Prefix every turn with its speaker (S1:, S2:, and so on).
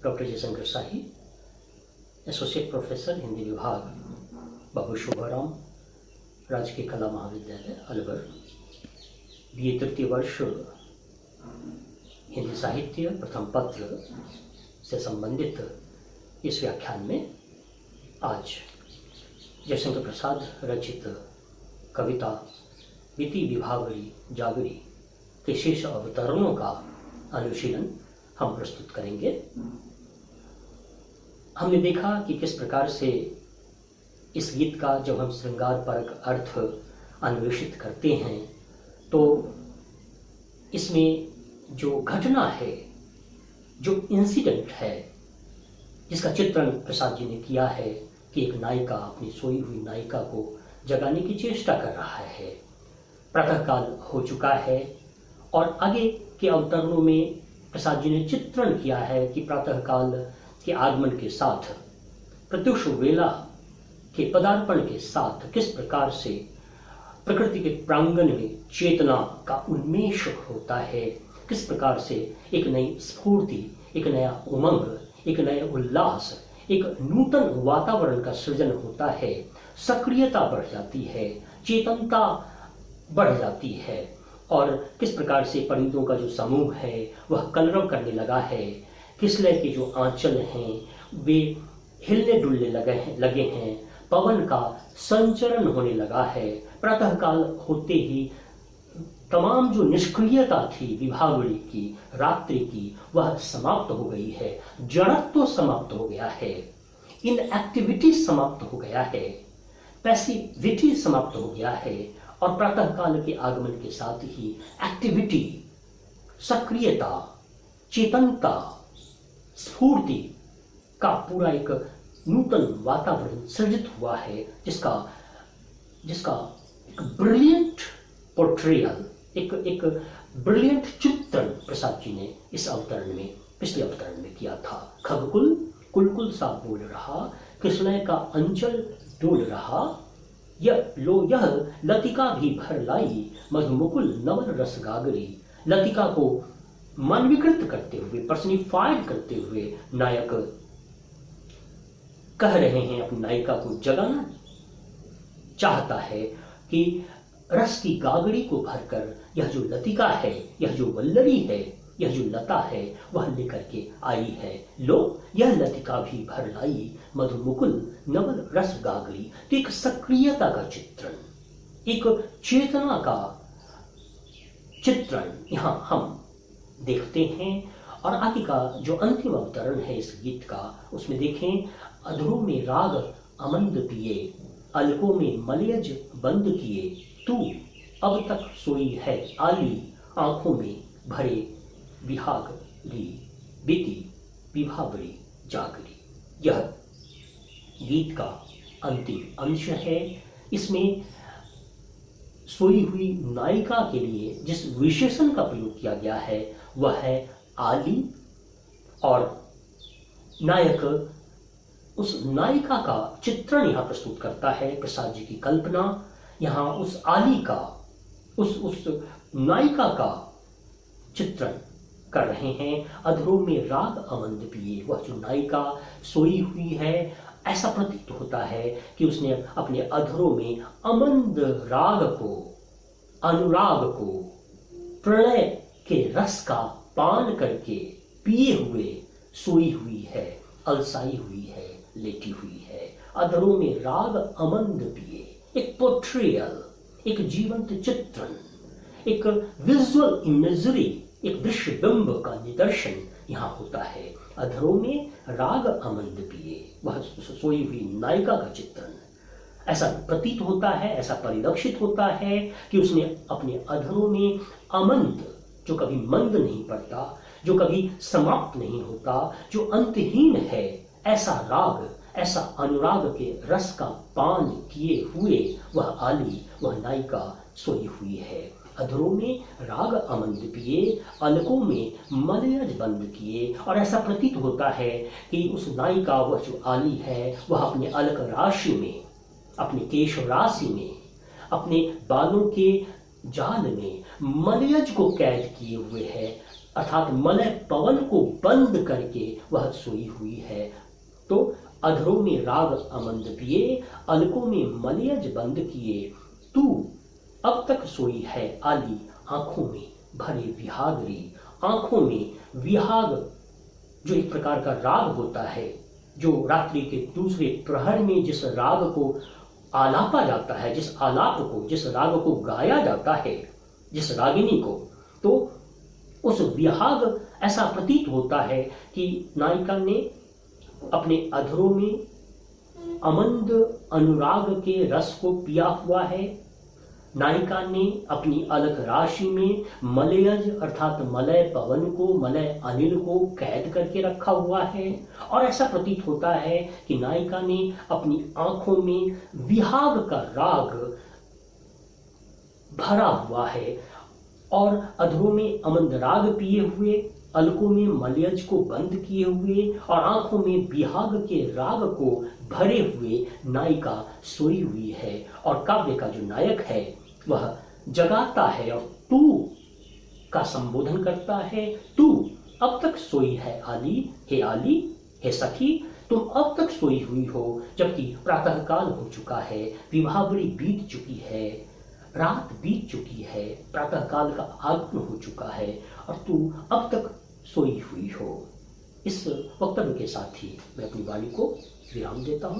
S1: Doctor Jaishankar शाही, associate professor Hindi विभाग, बाबू शोभाराम, राजकीय कला महाविद्यालय अलवर, BA तृतीय वर्ष, हिंदी साहित्य प्रथम पत्र से संबंधित इस व्याख्यान में आज जयशंकर प्रसाद रचित कविता विति विभावरी जागरी के शेष अवतरणों का अनुशीलन हम प्रस्तुत करेंगे। हमने देखा कि किस प्रकार से इस गीत का जब हम श्रृंगार परक अर्थ अन्वेषित करते हैं तो इसमें जो घटना है, जो इंसिडेंट है, जिसका चित्रण प्रसाद जी ने किया है कि एक नायिका अपनी सोई हुई नायिका को जगाने की चेष्टा कर रहा है। प्रातःकाल हो चुका है और आगे के अवतरणों में प्रसाद जी ने चित्रण किया है कि प्रातःकाल के आगमन के साथ, प्रत्युष वेला के पदार्पण के साथ किस प्रकार से प्रकृति के प्रांगण में चेतना का उन्मेष होता है, किस प्रकार से एक नई स्फूर्ति, एक नया उमंग, एक नया उल्लास, एक नूतन वातावरण का सृजन होता है, सक्रियता बढ़ जाती है, चेतनता बढ़ जाती है और किस प्रकार से परिंदों का जो समूह है वह कलरव करने लगा है। किसलय के जो आंचल हैं वे हिलने डुलने लगे हैं, पवन का संचरण होने लगा है। प्रातःकाल होते ही तमाम जो निष्क्रियता थी विभावरी की, रात्रि की, वह समाप्त हो गई है। जड़त्व समाप्त हो गया है, इनएक्टिविटी समाप्त हो गया है, पैसिविटी समाप्त हो गया है और प्रातःकाल के आगमन के साथ ही एक्टिविटी, सक्रियता, चेतनता, स्फूर्ति का पूरा एक नूतन वातावरण सृजित हुआ है, जिसका एक ब्रिलियंट पोर्ट्रेयल, एक ब्रिलियंट चित्रण प्रसाद जी ने इस अवतरण में, पिछले अवतरण में किया था। खगकुल कुलकुल सा बोल रहा, कृष्णय का अंचल डोल रहा, यह लतिका भी भर लाई, मधुमुकुल नवल रस गागरी। लतिका को मन विकृत करते हुए, पर्सनिफाइड करते हुए नायक कह रहे हैं, अपनी नायिका को जगाना चाहता है कि रस की गागरी को भरकर यह जो लतिका है, यह जो वल्लरी है, यह जो लता है, वह लेकर के आई है। लो यह लतिका भी भर लाई, मधुमुकुल नवल रस गागरी। तो एक सक्रियता का चित्रण, एक चेतना का चित्रण यहां हम देखते हैं। और आगे का जो अंतिम अवतरण है इस गीत का, उसमें देखें, अधरों में राग अमंद पिए, अलकों में मलयज बंद किए, तू अब तक सोई है आली, आंखों में भरे विहागरी, बीती विभावरी जागरी। यह गीत का अंतिम अंश है। इसमें सोई हुई नायिका के लिए जिस विशेषण का प्रयोग किया गया है वह है आली, और नायक उस नायिका का चित्रण यहाँ प्रस्तुत करता है। प्रसाद जी की कल्पना यहाँ उस आली का, उस नायिका का चित्रण कर रहे हैं। अधरों में राग अमंद पिए, वह जो नायिका सोई हुई है, ऐसा प्रतीत होता है कि उसने अपने अधरों में अमंद राग को, अनुराग को, प्रणय के रस का पान करके पिए हुए सोई हुई है, अलसाई हुई है, लेटी हुई है। अधरों में राग अमंद पिए, एक पोर्ट्रेयल, एक जीवंत चित्रण, एक विजुअल इमेजरी, एक दृश्य बिंब का निदर्शन यहाँ होता है। अधरों में राग अमंद पिए, वह सोई हुई नायिका का चित्रण ऐसा प्रतीत होता है, ऐसा परिलक्षित होता है कि उसने अपने अधरों में अमंद, जो कभी मंद नहीं पड़ता, जो कभी समाप्त नहीं होता, जो अंतहीन है, ऐसा राग, ऐसा अनुराग के रस का पान किए हुए वह आली, वह नायिका सोई हुई है। अधरों में राग अमंद पिए, अलकों में मलयज बंद किए। और ऐसा प्रतीत होता है कि उस नायिका, वह जो आली है, वह अपने अलक राशि में, अपने केश राशि में, अपने बालों के जाल में मलयज को कैद किए हुए है, अर्थात मलय पवन को बंद करके वह सोई हुई है। तो अधरों में राग अमंद पिए, अलकों में मलयज बंद किए, तू अब तक सोई है आली, आंखों में भरे विहाग रे। आंखों में विहाग जो एक प्रकार का राग होता है, जो रात्रि के दूसरे प्रहर में जिस राग को आलापा जाता है, जिस आलाप को, जिस राग को गाया जाता है, जिस रागिनी को, तो उस विहाग ऐसा प्रतीत होता है कि नायिका ने अपने अधरों में अमंद अनुराग के रस को पिया हुआ है। नायिका ने अपनी अलक राशि में मलयज अर्थात मलय पवन को, मलय अनिल को कैद करके रखा हुआ है। और ऐसा प्रतीत होता है कि नायिका ने अपनी आंखों में विहाग का राग भरा हुआ है और अधरों में अमंद राग पिए हुए, अलकों में मलयज को बंद किए हुए और आंखों में विहाग के राग को भरे हुए नायिका सोई हुई है। और काव्य का जो नायक है वह जगाता है और तू का संबोधन करता है। तू अब तक सोई है आली, हे सखी, तुम अब तक सोई हुई हो, जबकि प्रातःकाल हो चुका है, विभावरी बीत चुकी है, रात बीत चुकी है, प्रातःकाल का आगमन हो चुका है और तू अब तक सोई हुई हो। इस वक्तव्य के साथ ही मैं अपनी वाणी को विराम देता हूँ।